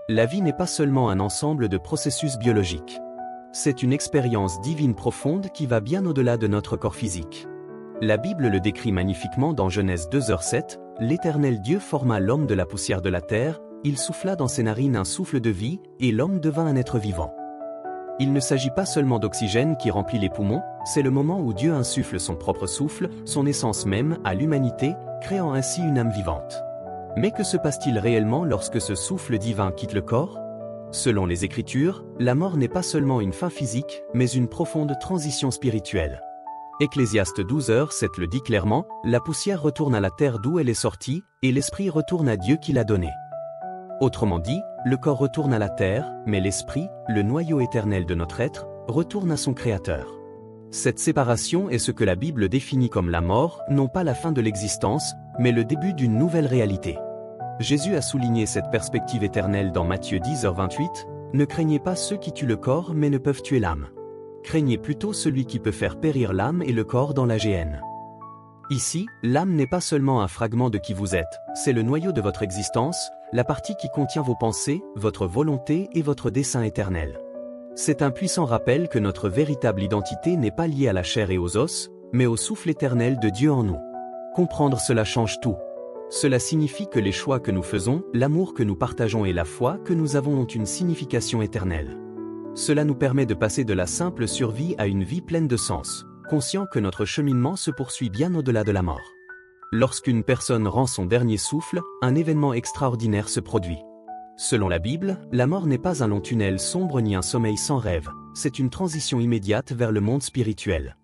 La vie n'est pas seulement un ensemble de processus biologiques. C'est une expérience divine profonde qui va bien au-delà de notre corps physique. La Bible le décrit magnifiquement dans Genèse 2h7, l'Éternel Dieu forma l'homme de la poussière de la terre, il souffla dans ses narines un souffle de vie, et l'homme devint un être vivant. Il ne s'agit pas seulement d'oxygène qui remplit les poumons, c'est le moment où Dieu insuffle son propre souffle, son essence même, à l'humanité, créant ainsi une âme vivante. Mais que se passe-t-il réellement lorsque ce souffle divin quitte le corps? Selon les Écritures, la mort n'est pas seulement une fin physique, mais une profonde transition spirituelle. Ecclésiaste 12h7 le dit clairement, la poussière retourne à la terre d'où elle est sortie, et l'esprit retourne à Dieu qui l'a donné. Autrement dit, le corps retourne à la terre, mais l'esprit, le noyau éternel de notre être, retourne à son Créateur. Cette séparation est ce que la Bible définit comme la mort, non pas la fin de l'existence, mais le début d'une nouvelle réalité. Jésus a souligné cette perspective éternelle dans Matthieu 10h28, « Ne craignez pas ceux qui tuent le corps mais ne peuvent tuer l'âme. Craignez plutôt celui qui peut faire périr l'âme et le corps dans la géhenne. » Ici, l'âme n'est pas seulement un fragment de qui vous êtes, c'est le noyau de votre existence, la partie qui contient vos pensées, votre volonté et votre dessein éternel. C'est un puissant rappel que notre véritable identité n'est pas liée à la chair et aux os, mais au souffle éternel de Dieu en nous. Comprendre cela change tout. Cela signifie que les choix que nous faisons, l'amour que nous partageons et la foi que nous avons ont une signification éternelle. Cela nous permet de passer de la simple survie à une vie pleine de sens, conscient que notre cheminement se poursuit bien au-delà de la mort. Lorsqu'une personne rend son dernier souffle, un événement extraordinaire se produit. Selon la Bible, la mort n'est pas un long tunnel sombre ni un sommeil sans rêve, c'est une transition immédiate vers le monde spirituel.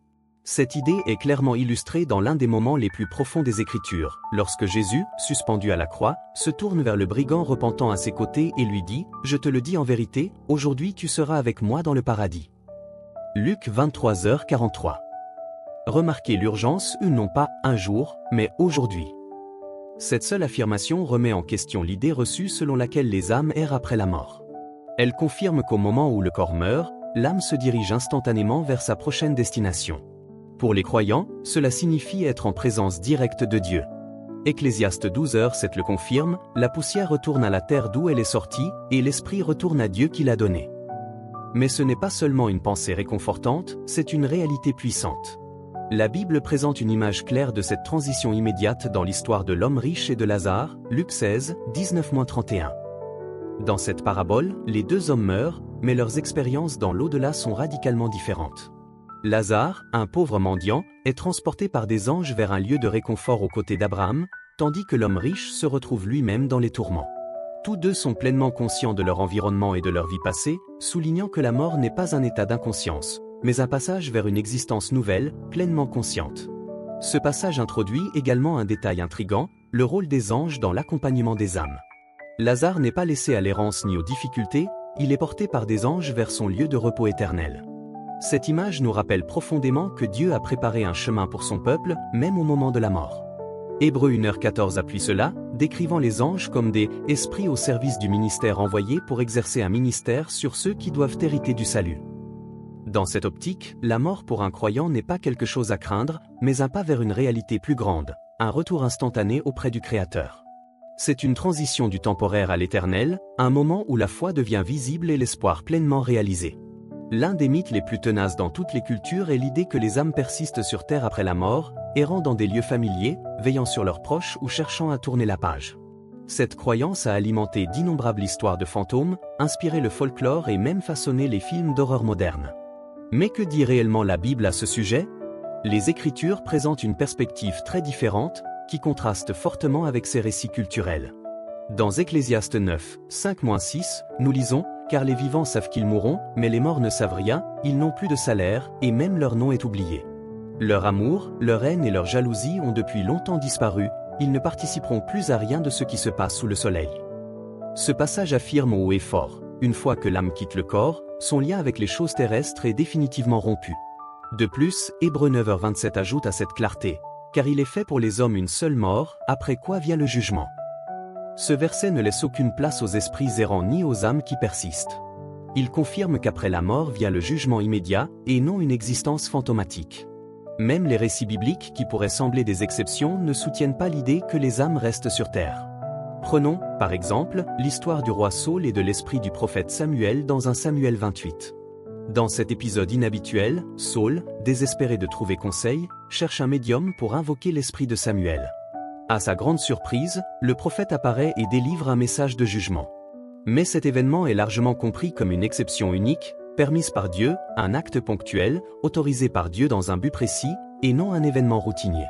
Cette idée est clairement illustrée dans l'un des moments les plus profonds des Écritures, lorsque Jésus, suspendu à la croix, se tourne vers le brigand repentant à ses côtés et lui dit « Je te le dis en vérité, aujourd'hui tu seras avec moi dans le paradis. » Luc 23h43. Remarquez l'urgence, non pas « un jour », mais « aujourd'hui ». Cette seule affirmation remet en question l'idée reçue selon laquelle les âmes errent après la mort. Elle confirme qu'au moment où le corps meurt, l'âme se dirige instantanément vers sa prochaine destination. Pour les croyants, cela signifie être en présence directe de Dieu. Ecclésiaste 12h7 le confirme, la poussière retourne à la terre d'où elle est sortie, et l'esprit retourne à Dieu qui l'a donné. Mais ce n'est pas seulement une pensée réconfortante, c'est une réalité puissante. La Bible présente une image claire de cette transition immédiate dans l'histoire de l'homme riche et de Lazare, Luc 16, 19-31. Dans cette parabole, les deux hommes meurent, mais leurs expériences dans l'au-delà sont radicalement différentes. Lazare, un pauvre mendiant, est transporté par des anges vers un lieu de réconfort aux côtés d'Abraham, tandis que l'homme riche se retrouve lui-même dans les tourments. Tous deux sont pleinement conscients de leur environnement et de leur vie passée, soulignant que la mort n'est pas un état d'inconscience, mais un passage vers une existence nouvelle, pleinement consciente. Ce passage introduit également un détail intrigant, le rôle des anges dans l'accompagnement des âmes. Lazare n'est pas laissé à l'errance ni aux difficultés, il est porté par des anges vers son lieu de repos éternel. Cette image nous rappelle profondément que Dieu a préparé un chemin pour son peuple, même au moment de la mort. Hébreux 1h14 appuie cela, décrivant les anges comme des « esprits au service du ministère envoyés pour exercer un ministère sur ceux qui doivent hériter du salut ». Dans cette optique, la mort pour un croyant n'est pas quelque chose à craindre, mais un pas vers une réalité plus grande, un retour instantané auprès du Créateur. C'est une transition du temporaire à l'éternel, un moment où la foi devient visible et l'espoir pleinement réalisé. L'un des mythes les plus tenaces dans toutes les cultures est l'idée que les âmes persistent sur terre après la mort, errant dans des lieux familiers, veillant sur leurs proches ou cherchant à tourner la page. Cette croyance a alimenté d'innombrables histoires de fantômes, inspiré le folklore et même façonné les films d'horreur modernes. Mais que dit réellement la Bible à ce sujet? Les Écritures présentent une perspective très différente, qui contraste fortement avec ces récits culturels. Dans Ecclésiaste 9, 5-6, nous lisons « Car les vivants savent qu'ils mourront, mais les morts ne savent rien, ils n'ont plus de salaire, et même leur nom est oublié. Leur amour, leur haine et leur jalousie ont depuis longtemps disparu, ils ne participeront plus à rien de ce qui se passe sous le soleil. » Ce passage affirme haut et fort, une fois que l'âme quitte le corps, son lien avec les choses terrestres est définitivement rompu. De plus, Hébreux 9h27 ajoute à cette clarté, « Car il est fait pour les hommes une seule mort, après quoi vient le jugement. » Ce verset ne laisse aucune place aux esprits errants ni aux âmes qui persistent. Il confirme qu'après la mort vient le jugement immédiat, et non une existence fantomatique. Même les récits bibliques qui pourraient sembler des exceptions ne soutiennent pas l'idée que les âmes restent sur terre. Prenons, par exemple, l'histoire du roi Saul et de l'esprit du prophète Samuel dans 1 Samuel 28. Dans cet épisode inhabituel, Saul, désespéré de trouver conseil, cherche un médium pour invoquer l'esprit de Samuel. À sa grande surprise, le prophète apparaît et délivre un message de jugement. Mais cet événement est largement compris comme une exception unique, permise par Dieu, un acte ponctuel, autorisé par Dieu dans un but précis, et non un événement routinier.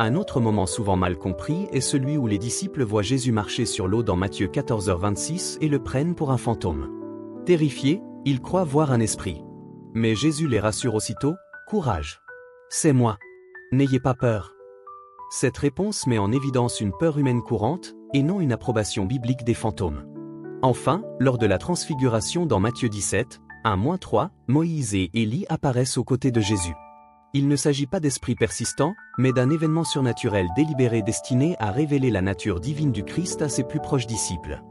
Un autre moment souvent mal compris est celui où les disciples voient Jésus marcher sur l'eau dans Matthieu 14h26 et le prennent pour un fantôme. Terrifiés, ils croient voir un esprit. Mais Jésus les rassure aussitôt, « Courage! C'est moi! N'ayez pas peur !» Cette réponse met en évidence une peur humaine courante, et non une approbation biblique des fantômes. Enfin, lors de la transfiguration dans Matthieu 17, 1-3, Moïse et Élie apparaissent aux côtés de Jésus. Il ne s'agit pas d'esprit persistant, mais d'un événement surnaturel délibéré destiné à révéler la nature divine du Christ à ses plus proches disciples.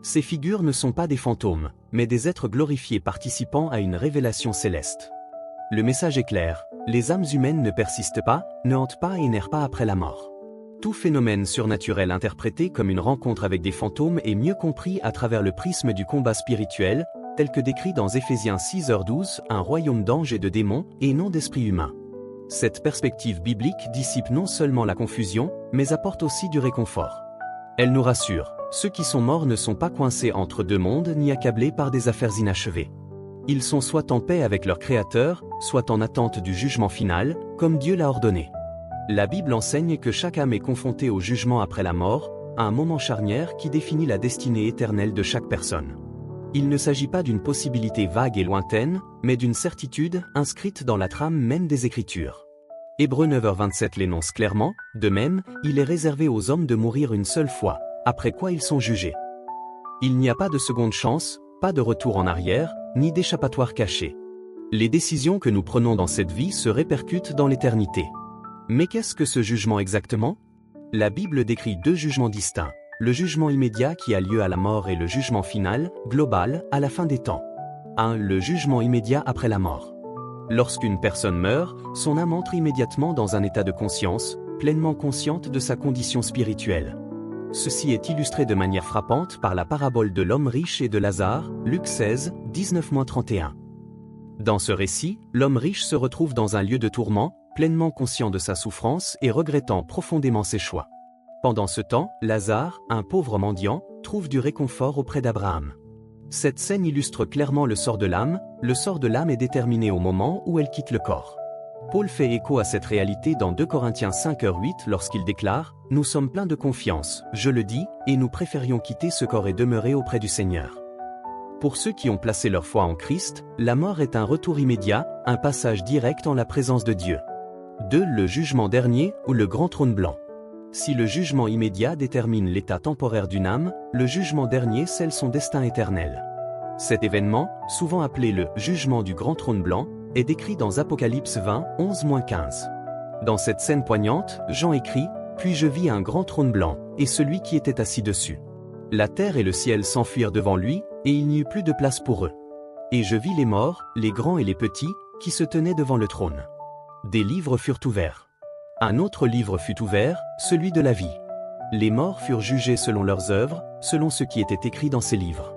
Ces figures ne sont pas des fantômes, mais des êtres glorifiés participant à une révélation céleste. Le message est clair, les âmes humaines ne persistent pas, ne hantent pas et n'errent pas après la mort. Tout phénomène surnaturel interprété comme une rencontre avec des fantômes est mieux compris à travers le prisme du combat spirituel, tel que décrit dans Éphésiens 6h12, un royaume d'anges et de démons, et non d'esprits humains. Cette perspective biblique dissipe non seulement la confusion, mais apporte aussi du réconfort. Elle nous rassure, ceux qui sont morts ne sont pas coincés entre deux mondes ni accablés par des affaires inachevées. Ils sont soit en paix avec leur Créateur, soit en attente du jugement final, comme Dieu l'a ordonné. La Bible enseigne que chaque âme est confrontée au jugement après la mort, à un moment charnière qui définit la destinée éternelle de chaque personne. Il ne s'agit pas d'une possibilité vague et lointaine, mais d'une certitude inscrite dans la trame même des Écritures. Hébreux 9h27 l'énonce clairement, de même, il est réservé aux hommes de mourir une seule fois, après quoi ils sont jugés. Il n'y a pas de seconde chance, pas de retour en arrière, ni d'échappatoire caché. Les décisions que nous prenons dans cette vie se répercutent dans l'éternité. Mais qu'est-ce que ce jugement exactement? La Bible décrit deux jugements distincts. Le jugement immédiat qui a lieu à la mort et le jugement final, global, à la fin des temps. 1. Le jugement immédiat après la mort. Lorsqu'une personne meurt, son âme entre immédiatement dans un état de conscience, pleinement consciente de sa condition spirituelle. Ceci est illustré de manière frappante par la parabole de l'homme riche et de Lazare, Luc 16, 19-31. Dans ce récit, l'homme riche se retrouve dans un lieu de tourment, pleinement conscient de sa souffrance et regrettant profondément ses choix. Pendant ce temps, Lazare, un pauvre mendiant, trouve du réconfort auprès d'Abraham. Cette scène illustre clairement le sort de l'âme est déterminé au moment où elle quitte le corps. Paul fait écho à cette réalité dans 2 Corinthiens 5h8 lorsqu'il déclare « Nous sommes pleins de confiance, je le dis, et nous préférions quitter ce corps et demeurer auprès du Seigneur. » Pour ceux qui ont placé leur foi en Christ, la mort est un retour immédiat, un passage direct en la présence de Dieu. 2. Le jugement dernier ou le grand trône blanc. Si le jugement immédiat détermine l'état temporaire d'une âme, le jugement dernier scelle son destin éternel. Cet événement, souvent appelé le « jugement du grand trône blanc », est décrit dans Apocalypse 20, 11-15. Dans cette scène poignante, Jean écrit « Puis je vis un grand trône blanc, et celui qui était assis dessus. La terre et le ciel s'enfuirent devant lui, et il n'y eut plus de place pour eux. Et je vis les morts, les grands et les petits, qui se tenaient devant le trône. Des livres furent ouverts. Un autre livre fut ouvert, celui de la vie. Les morts furent jugés selon leurs œuvres, selon ce qui était écrit dans ces livres.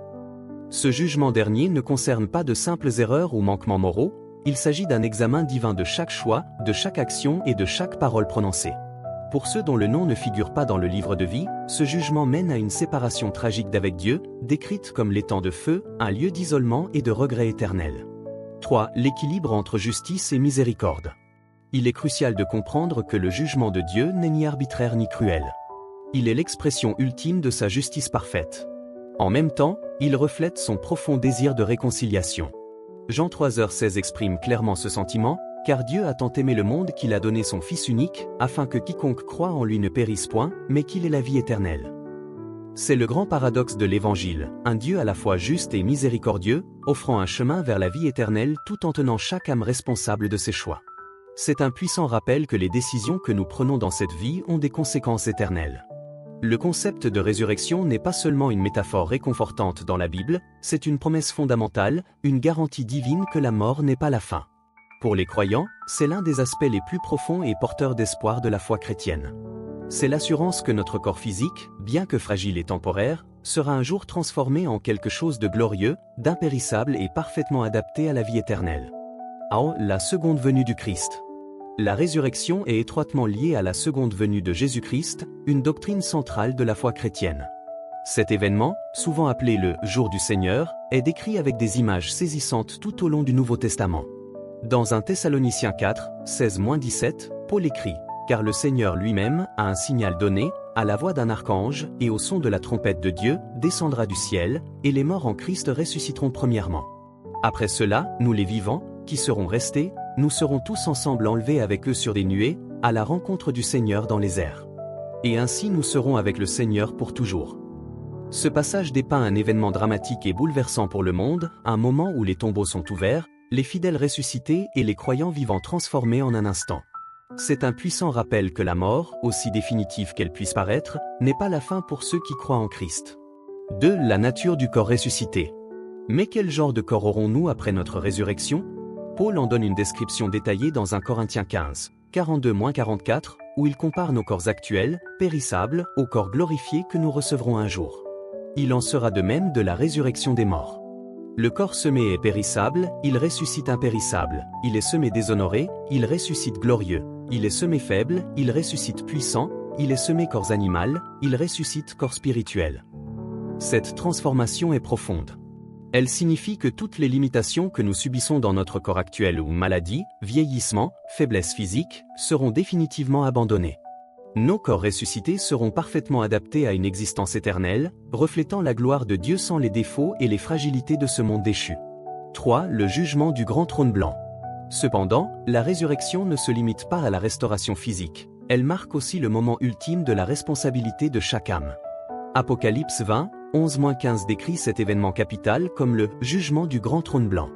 Ce jugement dernier ne concerne pas de simples erreurs ou manquements moraux, il s'agit d'un examen divin de chaque choix, de chaque action et de chaque parole prononcée. Pour ceux dont le nom ne figure pas dans le livre de vie, ce jugement mène à une séparation tragique d'avec Dieu, décrite comme l'étang de feu, un lieu d'isolement et de regret éternel. 3. L'équilibre entre justice et miséricorde. Il est crucial de comprendre que le jugement de Dieu n'est ni arbitraire ni cruel. Il est l'expression ultime de sa justice parfaite. En même temps, il reflète son profond désir de réconciliation. Jean 3h16 exprime clairement ce sentiment, « Car Dieu a tant aimé le monde qu'il a donné son Fils unique, afin que quiconque croit en lui ne périsse point, mais qu'il ait la vie éternelle. » C'est le grand paradoxe de l'Évangile, un Dieu à la fois juste et miséricordieux, offrant un chemin vers la vie éternelle tout en tenant chaque âme responsable de ses choix. C'est un puissant rappel que les décisions que nous prenons dans cette vie ont des conséquences éternelles. Le concept de résurrection n'est pas seulement une métaphore réconfortante dans la Bible, c'est une promesse fondamentale, une garantie divine que la mort n'est pas la fin. Pour les croyants, c'est l'un des aspects les plus profonds et porteurs d'espoir de la foi chrétienne. C'est l'assurance que notre corps physique, bien que fragile et temporaire, sera un jour transformé en quelque chose de glorieux, d'impérissable et parfaitement adapté à la vie éternelle. La seconde venue du Christ. La résurrection est étroitement liée à la seconde venue de Jésus-Christ, une doctrine centrale de la foi chrétienne. Cet événement, souvent appelé le « jour du Seigneur », est décrit avec des images saisissantes tout au long du Nouveau Testament. Dans 1 Thessaloniciens 4, 16-17, Paul écrit « Car le Seigneur lui-même, à un signal donné, à la voix d'un archange et au son de la trompette de Dieu, descendra du ciel, et les morts en Christ ressusciteront premièrement. Après cela, nous les vivants, qui seront restés, nous serons tous ensemble enlevés avec eux sur des nuées, à la rencontre du Seigneur dans les airs. Et ainsi nous serons avec le Seigneur pour toujours. » Ce passage dépeint un événement dramatique et bouleversant pour le monde, un moment où les tombeaux sont ouverts, les fidèles ressuscités et les croyants vivants transformés en un instant. C'est un puissant rappel que la mort, aussi définitive qu'elle puisse paraître, n'est pas la fin pour ceux qui croient en Christ. 2. La nature du corps ressuscité. Mais quel genre de corps aurons-nous après notre résurrection ? Paul en donne une description détaillée dans 1 Corinthiens 15, 42-44, où il compare nos corps actuels, périssables, au corps glorifié que nous recevrons un jour. Il en sera de même de la résurrection des morts. Le corps semé est périssable, il ressuscite impérissable. Il est semé déshonoré, il ressuscite glorieux. Il est semé faible, il ressuscite puissant. Il est semé corps animal, il ressuscite corps spirituel. Cette transformation est profonde. Elle signifie que toutes les limitations que nous subissons dans notre corps actuel ou maladie, vieillissement, faiblesse physique, seront définitivement abandonnées. Nos corps ressuscités seront parfaitement adaptés à une existence éternelle, reflétant la gloire de Dieu sans les défauts et les fragilités de ce monde déchu. 3. Le jugement du grand trône blanc. Cependant, la résurrection ne se limite pas à la restauration physique. Elle marque aussi le moment ultime de la responsabilité de chaque âme. Apocalypse 20, 11-15 décrit cet événement capital comme le « jugement du grand trône blanc ».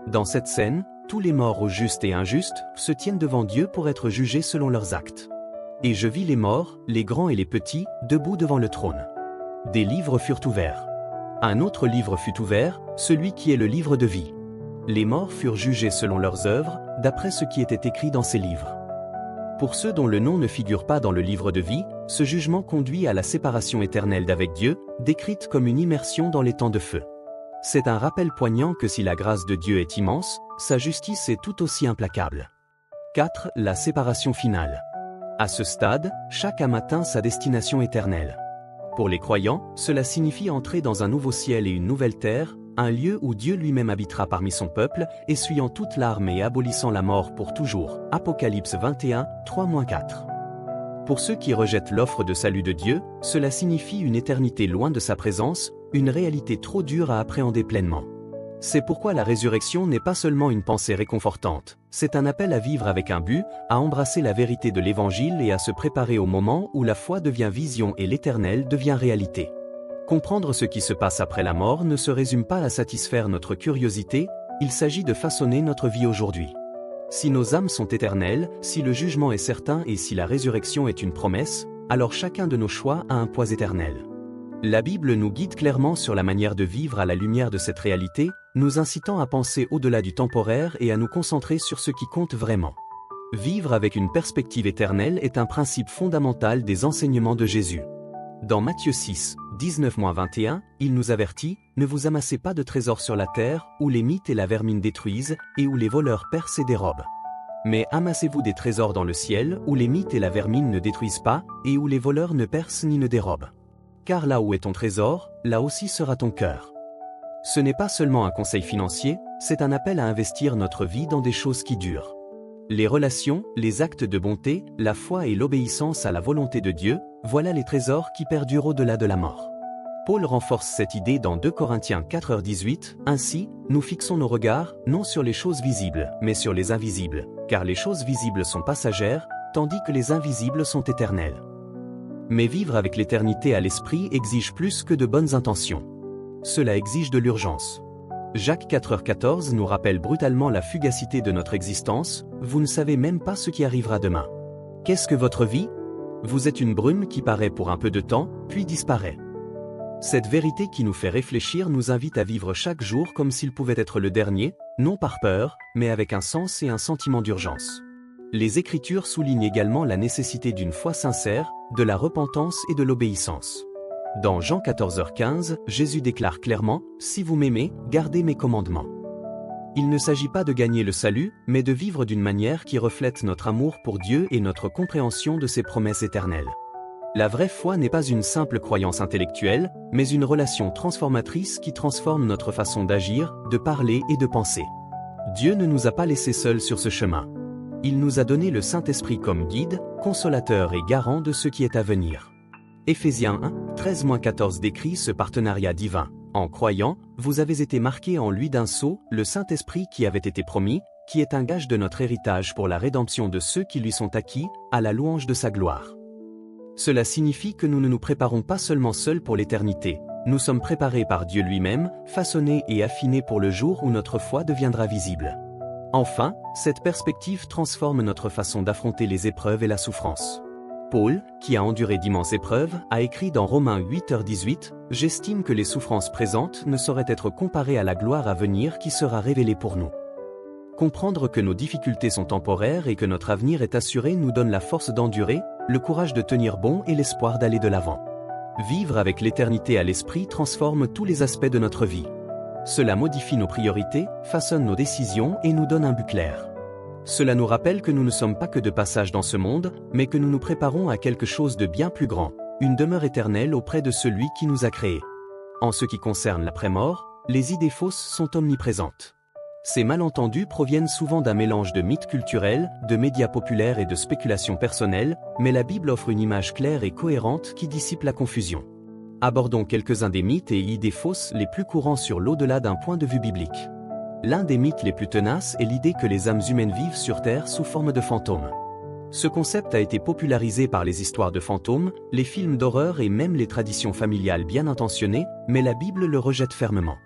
Dans cette scène, tous les morts, justes et injustes, se tiennent devant Dieu pour être jugés selon leurs actes. Et je vis les morts, les grands et les petits, debout devant le trône. Des livres furent ouverts. Un autre livre fut ouvert, celui qui est le livre de vie. Les morts furent jugés selon leurs œuvres, d'après ce qui était écrit dans ces livres. Pour ceux dont le nom ne figure pas dans le livre de vie, ce jugement conduit à la séparation éternelle d'avec Dieu, décrite comme une immersion dans les temps de feu. C'est un rappel poignant que si la grâce de Dieu est immense, sa justice est tout aussi implacable. 4. La séparation finale. À ce stade, chaque âme atteint sa destination éternelle. Pour les croyants, cela signifie entrer dans un nouveau ciel et une nouvelle terre, un lieu où Dieu lui-même habitera parmi son peuple, essuyant toute larme et abolissant la mort pour toujours. Apocalypse 21, 3-4. Pour ceux qui rejettent l'offre de salut de Dieu, cela signifie une éternité loin de sa présence, une réalité trop dure à appréhender pleinement. C'est pourquoi la résurrection n'est pas seulement une pensée réconfortante, c'est un appel à vivre avec un but, à embrasser la vérité de l'Évangile et à se préparer au moment où la foi devient vision et l'Éternel devient réalité. Comprendre ce qui se passe après la mort ne se résume pas à satisfaire notre curiosité, il s'agit de façonner notre vie aujourd'hui. Si nos âmes sont éternelles, si le jugement est certain et si la résurrection est une promesse, alors chacun de nos choix a un poids éternel. La Bible nous guide clairement sur la manière de vivre à la lumière de cette réalité, nous incitant à penser au-delà du temporaire et à nous concentrer sur ce qui compte vraiment. Vivre avec une perspective éternelle est un principe fondamental des enseignements de Jésus. Dans Matthieu 6, 19-21, il nous avertit « Ne vous amassez pas de trésors sur la terre, où les mites et la vermine détruisent, et où les voleurs percent et dérobent. Mais amassez-vous des trésors dans le ciel, où les mites et la vermine ne détruisent pas, et où les voleurs ne percent ni ne dérobent. Car là où est ton trésor, là aussi sera ton cœur. » Ce n'est pas seulement un conseil financier, c'est un appel à investir notre vie dans des choses qui durent. Les relations, les actes de bonté, la foi et l'obéissance à la volonté de Dieu, voilà les trésors qui perdurent au-delà de la mort. Paul renforce cette idée dans 2 Corinthiens 4:18, « Ainsi, nous fixons nos regards, non sur les choses visibles, mais sur les invisibles, car les choses visibles sont passagères, tandis que les invisibles sont éternelles. » Mais vivre avec l'éternité à l'esprit exige plus que de bonnes intentions. Cela exige de l'urgence. Jacques 4h14 nous rappelle brutalement la fugacité de notre existence, vous ne savez même pas ce qui arrivera demain. Qu'est-ce que votre vie ? Vous êtes une brume qui paraît pour un peu de temps, puis disparaît. Cette vérité qui nous fait réfléchir nous invite à vivre chaque jour comme s'il pouvait être le dernier, non par peur, mais avec un sens et un sentiment d'urgence. Les Écritures soulignent également la nécessité d'une foi sincère, de la repentance et de l'obéissance. Dans Jean 14h15, Jésus déclare clairement « Si vous m'aimez, gardez mes commandements ». Il ne s'agit pas de gagner le salut, mais de vivre d'une manière qui reflète notre amour pour Dieu et notre compréhension de ses promesses éternelles. La vraie foi n'est pas une simple croyance intellectuelle, mais une relation transformatrice qui transforme notre façon d'agir, de parler et de penser. Dieu ne nous a pas laissés seuls sur ce chemin. Il nous a donné le Saint-Esprit comme guide, consolateur et garant de ce qui est à venir. Éphésiens 1, 13-14 décrit ce partenariat divin. En croyant, vous avez été marqués en lui d'un sceau, le Saint-Esprit qui avait été promis, qui est un gage de notre héritage pour la rédemption de ceux qui lui sont acquis, à la louange de sa gloire. Cela signifie que nous ne nous préparons pas seulement seuls pour l'éternité, nous sommes préparés par Dieu lui-même, façonnés et affinés pour le jour où notre foi deviendra visible. Enfin, cette perspective transforme notre façon d'affronter les épreuves et la souffrance. Paul, qui a enduré d'immenses épreuves, a écrit dans Romains 8h18 « J'estime que les souffrances présentes ne sauraient être comparées à la gloire à venir qui sera révélée pour nous. » Comprendre que nos difficultés sont temporaires et que notre avenir est assuré nous donne la force d'endurer, le courage de tenir bon et l'espoir d'aller de l'avant. Vivre avec l'éternité à l'esprit transforme tous les aspects de notre vie. Cela modifie nos priorités, façonne nos décisions et nous donne un but clair. Cela nous rappelle que nous ne sommes pas que de passage dans ce monde, mais que nous nous préparons à quelque chose de bien plus grand, une demeure éternelle auprès de celui qui nous a créés. En ce qui concerne l'après-mort, les idées fausses sont omniprésentes. Ces malentendus proviennent souvent d'un mélange de mythes culturels, de médias populaires et de spéculations personnelles, mais la Bible offre une image claire et cohérente qui dissipe la confusion. Abordons quelques-uns des mythes et idées fausses les plus courants sur l'au-delà d'un point de vue biblique. L'un des mythes les plus tenaces est l'idée que les âmes humaines vivent sur Terre sous forme de fantômes. Ce concept a été popularisé par les histoires de fantômes, les films d'horreur et même les traditions familiales bien intentionnées, mais la Bible le rejette fermement.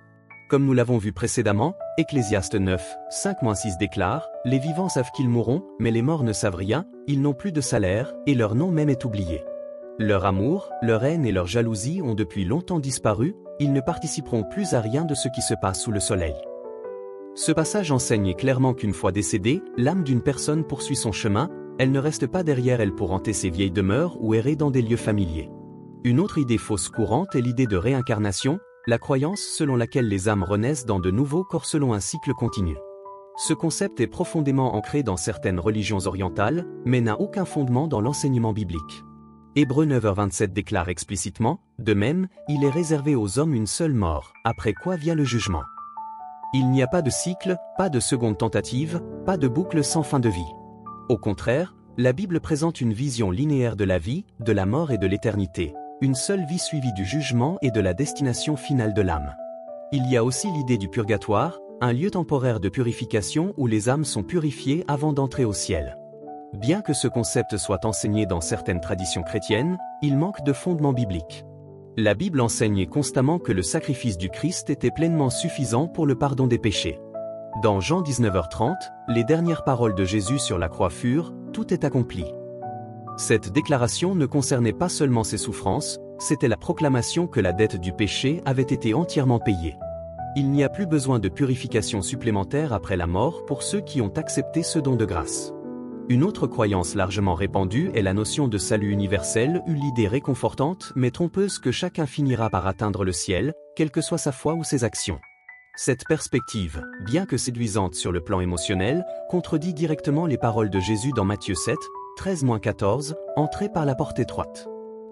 Comme nous l'avons vu précédemment, Ecclésiaste 9, 5-6 déclare « Les vivants savent qu'ils mourront, mais les morts ne savent rien, ils n'ont plus de salaire, et leur nom même est oublié. Leur amour, leur haine et leur jalousie ont depuis longtemps disparu, ils ne participeront plus à rien de ce qui se passe sous le soleil. » Ce passage enseigne clairement qu'une fois décédée, l'âme d'une personne poursuit son chemin, elle ne reste pas derrière elle pour hanter ses vieilles demeures ou errer dans des lieux familiers. Une autre idée fausse courante est l'idée de réincarnation, la croyance selon laquelle les âmes renaissent dans de nouveaux corps selon un cycle continu. Ce concept est profondément ancré dans certaines religions orientales, mais n'a aucun fondement dans l'enseignement biblique. Hébreux 9h27 déclare explicitement « De même, il est réservé aux hommes une seule mort, après quoi vient le jugement. » Il n'y a pas de cycle, pas de seconde tentative, pas de boucle sans fin de vie. Au contraire, la Bible présente une vision linéaire de la vie, de la mort et de l'éternité, une seule vie suivie du jugement et de la destination finale de l'âme. Il y a aussi l'idée du purgatoire, un lieu temporaire de purification où les âmes sont purifiées avant d'entrer au ciel. Bien que ce concept soit enseigné dans certaines traditions chrétiennes, il manque de fondement biblique. La Bible enseigne constamment que le sacrifice du Christ était pleinement suffisant pour le pardon des péchés. Dans Jean 19h30, les dernières paroles de Jésus sur la croix furent « Tout est accompli ». Cette déclaration ne concernait pas seulement ses souffrances, c'était la proclamation que la dette du péché avait été entièrement payée. Il n'y a plus besoin de purification supplémentaire après la mort pour ceux qui ont accepté ce don de grâce. Une autre croyance largement répandue est la notion de salut universel, l'idée réconfortante mais trompeuse que chacun finira par atteindre le ciel, quelle que soit sa foi ou ses actions. Cette perspective, bien que séduisante sur le plan émotionnel, contredit directement les paroles de Jésus dans Matthieu 7, 13-14, « Entrez par la porte étroite.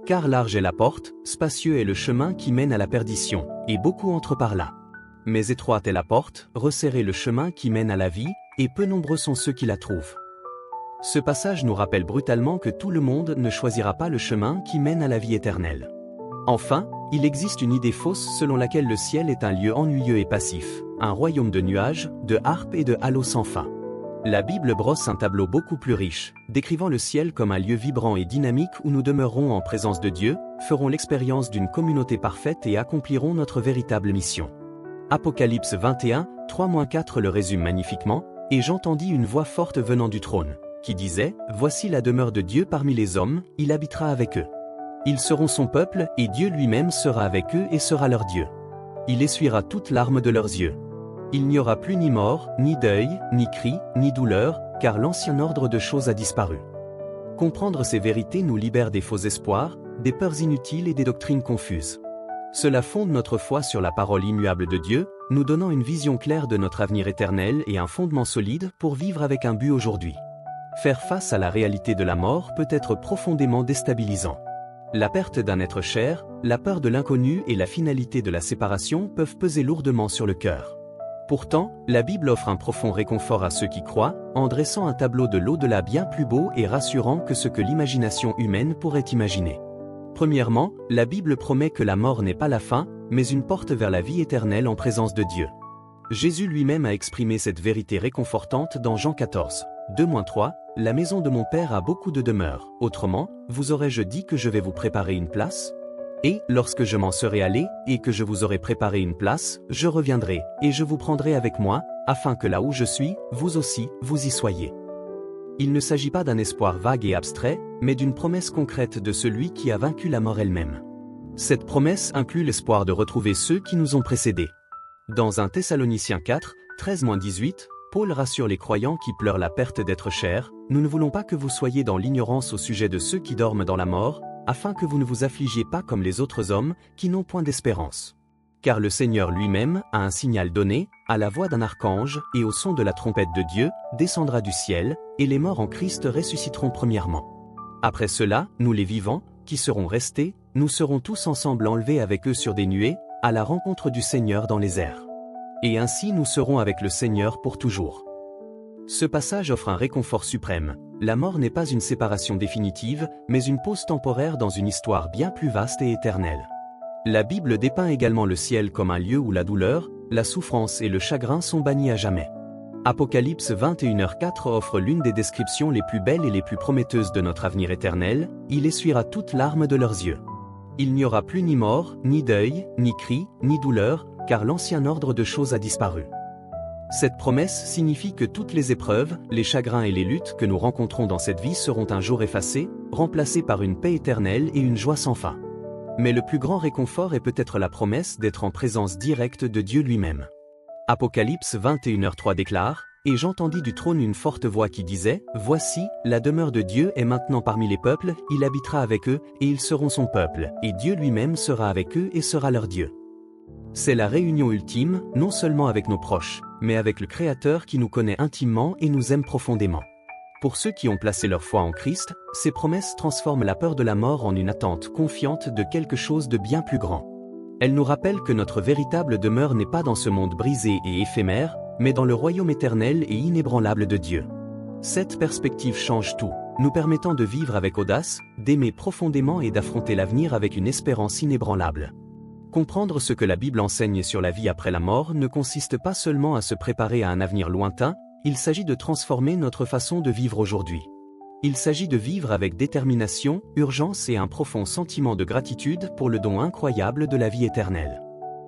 Car large est la porte, spacieux est le chemin qui mène à la perdition, et beaucoup entrent par là. Mais étroite est la porte, resserré le chemin qui mène à la vie, et peu nombreux sont ceux qui la trouvent. » Ce passage nous rappelle brutalement que tout le monde ne choisira pas le chemin qui mène à la vie éternelle. Enfin, il existe une idée fausse selon laquelle le ciel est un lieu ennuyeux et passif, un royaume de nuages, de harpes et de halos sans fin. La Bible brosse un tableau beaucoup plus riche, décrivant le ciel comme un lieu vibrant et dynamique où nous demeurerons en présence de Dieu, ferons l'expérience d'une communauté parfaite et accomplirons notre véritable mission. Apocalypse 21, 3-4 le résume magnifiquement, « Et j'entendis une voix forte venant du trône, qui disait, Voici la demeure de Dieu parmi les hommes, il habitera avec eux. Ils seront son peuple, et Dieu lui-même sera avec eux et sera leur Dieu. Il essuiera toute larme de leurs yeux. Il n'y aura plus ni mort, ni deuil, ni cri, ni douleur, car l'ancien ordre de choses a disparu. Comprendre ces vérités nous libère des faux espoirs, des peurs inutiles et des doctrines confuses. Cela fonde notre foi sur la parole immuable de Dieu, nous donnant une vision claire de notre avenir éternel et un fondement solide pour vivre avec un but aujourd'hui. Faire face à la réalité de la mort peut être profondément déstabilisant. La perte d'un être cher, la peur de l'inconnu et la finalité de la séparation peuvent peser lourdement sur le cœur. Pourtant, la Bible offre un profond réconfort à ceux qui croient, en dressant un tableau de l'au-delà bien plus beau et rassurant que ce que l'imagination humaine pourrait imaginer. Premièrement, la Bible promet que la mort n'est pas la fin, mais une porte vers la vie éternelle en présence de Dieu. Jésus lui-même a exprimé cette vérité réconfortante dans Jean 14, 2-3, « La maison de mon Père a beaucoup de demeures, autrement, vous aurais-je dit que je vais vous préparer une place ? Et, lorsque je m'en serai allé, et que je vous aurai préparé une place, je reviendrai, et je vous prendrai avec moi, afin que là où je suis, vous aussi, vous y soyez. » Il ne s'agit pas d'un espoir vague et abstrait, mais d'une promesse concrète de celui qui a vaincu la mort elle-même. Cette promesse inclut l'espoir de retrouver ceux qui nous ont précédés. Dans 1 Thessaloniciens 4, 13-18, Paul rassure les croyants qui pleurent la perte d'être chers, « Nous ne voulons pas que vous soyez dans l'ignorance au sujet de ceux qui dorment dans la mort, afin que vous ne vous affligiez pas comme les autres hommes, qui n'ont point d'espérance. Car le Seigneur lui-même, à un signal donné, à la voix d'un archange, et au son de la trompette de Dieu, descendra du ciel, et les morts en Christ ressusciteront premièrement. Après cela, nous les vivants, qui serons restés, nous serons tous ensemble enlevés avec eux sur des nuées, à la rencontre du Seigneur dans les airs. Et ainsi nous serons avec le Seigneur pour toujours. » Ce passage offre un réconfort suprême. La mort n'est pas une séparation définitive, mais une pause temporaire dans une histoire bien plus vaste et éternelle. La Bible dépeint également le ciel comme un lieu où la douleur, la souffrance et le chagrin sont bannis à jamais. Apocalypse 21h4 offre l'une des descriptions les plus belles et les plus prometteuses de notre avenir éternel, il essuiera toute larme de leurs yeux. Il n'y aura plus ni mort, ni deuil, ni cri, ni douleur, car l'ancien ordre de choses a disparu. Cette promesse signifie que toutes les épreuves, les chagrins et les luttes que nous rencontrons dans cette vie seront un jour effacés, remplacés par une paix éternelle et une joie sans fin. Mais le plus grand réconfort est peut-être la promesse d'être en présence directe de Dieu lui-même. Apocalypse 21h3 déclare, « Et j'entendis du trône une forte voix qui disait, Voici, la demeure de Dieu est maintenant parmi les peuples, il habitera avec eux, et ils seront son peuple, et Dieu lui-même sera avec eux et sera leur Dieu. » C'est la réunion ultime, non seulement avec nos proches, mais avec le Créateur qui nous connaît intimement et nous aime profondément. Pour ceux qui ont placé leur foi en Christ, ces promesses transforment la peur de la mort en une attente confiante de quelque chose de bien plus grand. Elles nous rappellent que notre véritable demeure n'est pas dans ce monde brisé et éphémère, mais dans le royaume éternel et inébranlable de Dieu. Cette perspective change tout, nous permettant de vivre avec audace, d'aimer profondément et d'affronter l'avenir avec une espérance inébranlable. Comprendre ce que la Bible enseigne sur la vie après la mort ne consiste pas seulement à se préparer à un avenir lointain, il s'agit de transformer notre façon de vivre aujourd'hui. Il s'agit de vivre avec détermination, urgence et un profond sentiment de gratitude pour le don incroyable de la vie éternelle.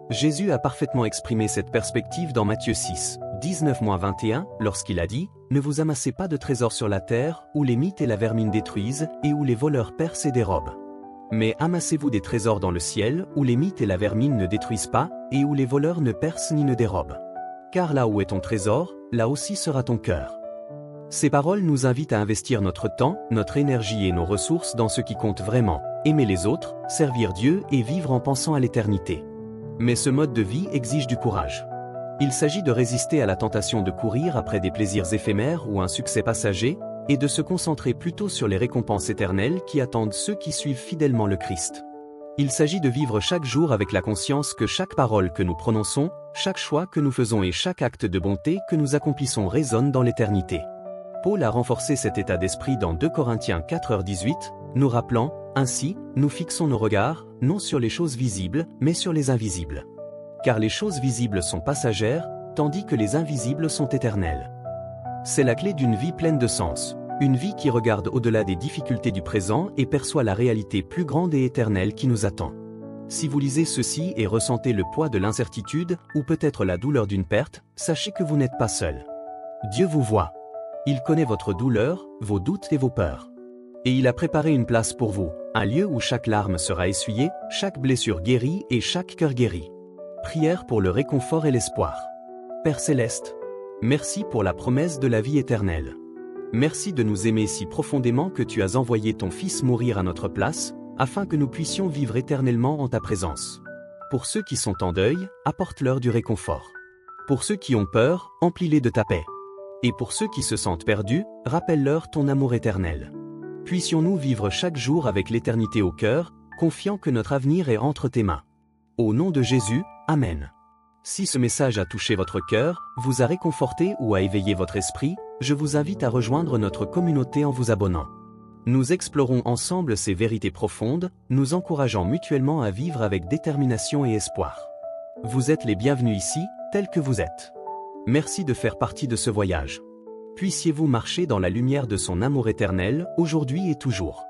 Jésus a parfaitement exprimé cette perspective dans Matthieu 6, 19-21, lorsqu'il a dit « Ne vous amassez pas de trésors sur la terre, où les mites et la vermine détruisent, et où les voleurs percent et dérobent. Mais amassez-vous des trésors dans le ciel, où les mites et la vermine ne détruisent pas, et où les voleurs ne percent ni ne dérobent. Car là où est ton trésor, là aussi sera ton cœur. » Ces paroles nous invitent à investir notre temps, notre énergie et nos ressources dans ce qui compte vraiment, aimer les autres, servir Dieu et vivre en pensant à l'éternité. Mais ce mode de vie exige du courage. Il s'agit de résister à la tentation de courir après des plaisirs éphémères ou un succès passager, et de se concentrer plutôt sur les récompenses éternelles qui attendent ceux qui suivent fidèlement le Christ. Il s'agit de vivre chaque jour avec la conscience que chaque parole que nous prononçons, chaque choix que nous faisons et chaque acte de bonté que nous accomplissons résonne dans l'éternité. Paul a renforcé cet état d'esprit dans 2 Corinthiens 4h18, nous rappelant, « Ainsi, nous fixons nos regards, non sur les choses visibles, mais sur les invisibles. Car les choses visibles sont passagères, tandis que les invisibles sont éternelles. » C'est la clé d'une vie pleine de sens, une vie qui regarde au-delà des difficultés du présent et perçoit la réalité plus grande et éternelle qui nous attend. Si vous lisez ceci et ressentez le poids de l'incertitude, ou peut-être la douleur d'une perte, sachez que vous n'êtes pas seul. Dieu vous voit. Il connaît votre douleur, vos doutes et vos peurs. Et il a préparé une place pour vous, un lieu où chaque larme sera essuyée, chaque blessure guérie et chaque cœur guéri. Prière pour le réconfort et l'espoir. Père céleste, merci pour la promesse de la vie éternelle. Merci de nous aimer si profondément que tu as envoyé ton Fils mourir à notre place, afin que nous puissions vivre éternellement en ta présence. Pour ceux qui sont en deuil, apporte-leur du réconfort. Pour ceux qui ont peur, emplis-les de ta paix. Et pour ceux qui se sentent perdus, rappelle-leur ton amour éternel. Puissions-nous vivre chaque jour avec l'éternité au cœur, confiant que notre avenir est entre tes mains. Au nom de Jésus, Amen. Si ce message a touché votre cœur, vous a réconforté ou a éveillé votre esprit, je vous invite à rejoindre notre communauté en vous abonnant. Nous explorons ensemble ces vérités profondes, nous encourageant mutuellement à vivre avec détermination et espoir. Vous êtes les bienvenus ici, tels que vous êtes. Merci de faire partie de ce voyage. Puissiez-vous marcher dans la lumière de son amour éternel, aujourd'hui et toujours.